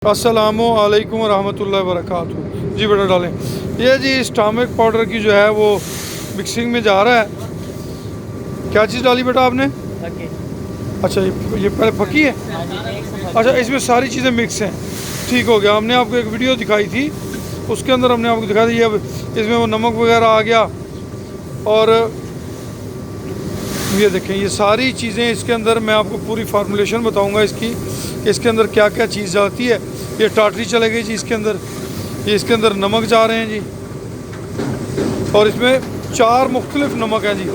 अस्सलामु अलैकुम रहमतुल्लाहि व बरकातुहू। जी बेटा डालें। ये जी स्टामिक पाउडर की जो है वो मिक्सिंग में जा रहा है। क्या चीज़ डाली बेटा आपने? अच्छा ये पहले पकी है। अच्छा इसमें सारी चीज़ें मिक्स हैं। ठीक हो गया। हमने आपको एक वीडियो दिखाई थी, उसके अंदर हमने आपको दिखाया था ये अब इसमें वो नमक वगैरह आ गया। और ये देखें ये सारी चीज़ें इसके अंदर मैं आपको पूरी फार्मूलेशन बताऊंगा इसके अंदर क्या क्या चीज़ जाती है। ये टाटरी चले गई जी इसके अंदर, ये इसके अंदर नमक जा रहे हैं जी, और इसमें 4 मुख्तलिफ नमक हैं जी।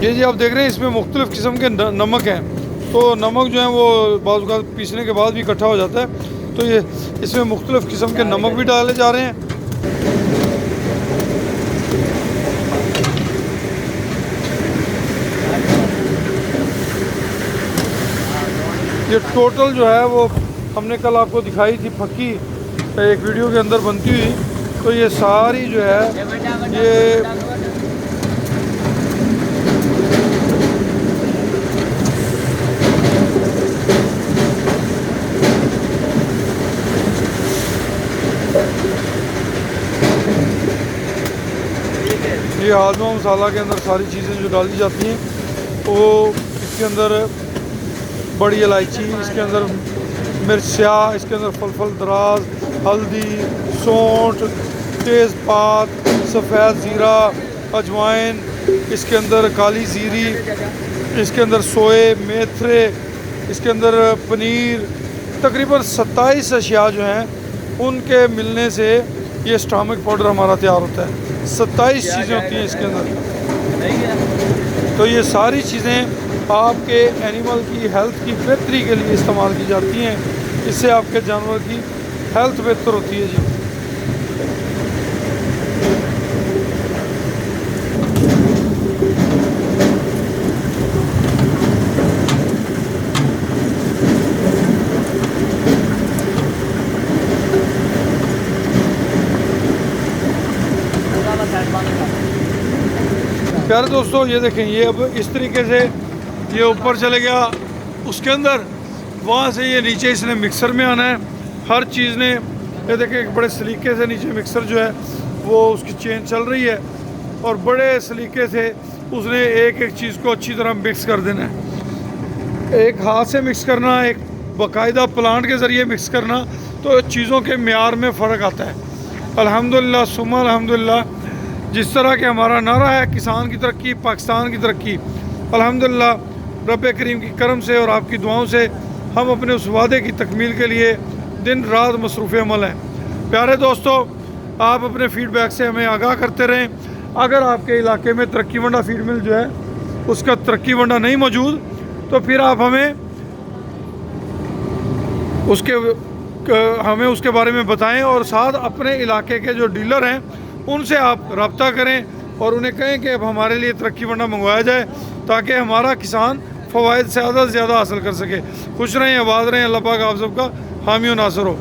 ये जी आप देख रहे हैं इसमें मुख्तलिफ़ किस्म के नमक हैं। तो नमक जो है वो बाज़ औक़ात पीसने के बाद भी इकट्ठा हो जाता है। तो ये इसमें मुख्तलिफ़ किस्म के नमक भी डाले जा रहे हैं। ये टोटल जो है वो हमने कल आपको दिखाई थी फकी एक वीडियो के अंदर बनती हुई। तो ये सारी जो है ये हाजमा मसाला के अंदर सारी चीज़ें जो डाली जाती हैं वो इसके अंदर बड़ी इलायची, इसके अंदर मिर्च स्याह, इसके अंदर फलफल दराज, हल्दी, सौंठ, तेज़पात, सफ़ेद ज़ीरा, अजवाइन, इसके अंदर काली ज़ीरी, इसके अंदर सोए मेथरे, इसके अंदर पनीर, तकरीबन 27 अशिया जो हैं उनके मिलने से ये स्टामिक पाउडर हमारा तैयार होता है। 27 चीज़ें होती हैं इसके अंदर। तो ये सारी चीज़ें आपके एनिमल की हेल्थ की बेहतरी के लिए इस्तेमाल की जाती हैं। इससे आपके जानवर की हेल्थ बेहतर होती है जी। प्यारे दोस्तों ये देखें ये अब इस तरीके से ये ऊपर चले गया उसके अंदर, वहाँ से ये नीचे इसने मिक्सर में आना है। हर चीज़ ने ये देखें एक बड़े सलीके से नीचे मिक्सर जो है वो उसकी चेन चल रही है और बड़े सलीके से उसने एक एक चीज़ को अच्छी तरह मिक्स कर देना है। एक हाथ से मिक्स करना, एक बाकायदा प्लांट के ज़रिए मिक्स करना, तो चीज़ों के म्यार में फ़र्क आता है। अल्हम्दुलिल्लाह सुम्मा अल्हम्दुलिल्लाह। जिस तरह के हमारा नारा है किसान की तरक्की पाकिस्तान की तरक्की, अल्हम्दुलिल्लाह रब करीम की करम से और आपकी दुआओं से हम अपने उस वादे की तकमील के लिए दिन रात मसरूफ़ अमल हैं। प्यारे दोस्तों आप अपने फ़ीडबैक से हमें आगाह करते रहें। अगर आपके इलाके में तरक्की वंडा फीड मिल जो है उसका तरक्की वंडा नहीं मौजूद, तो फिर आप हमें उसके बारे में बताएं और साथ अपने इलाके के जो डीलर हैं उनसे आप रब्ता करें और उन्हें कहें कि अब हमारे लिए तरक्की वंडा मंगवाया जाए ताकि हमारा किसान फ़वाइद ज़्यादा से ज़्यादा हासिल कर सके। खुश रहें, आबाद रहें। अल्लाह पाक आप सबका हामी और नासर हो।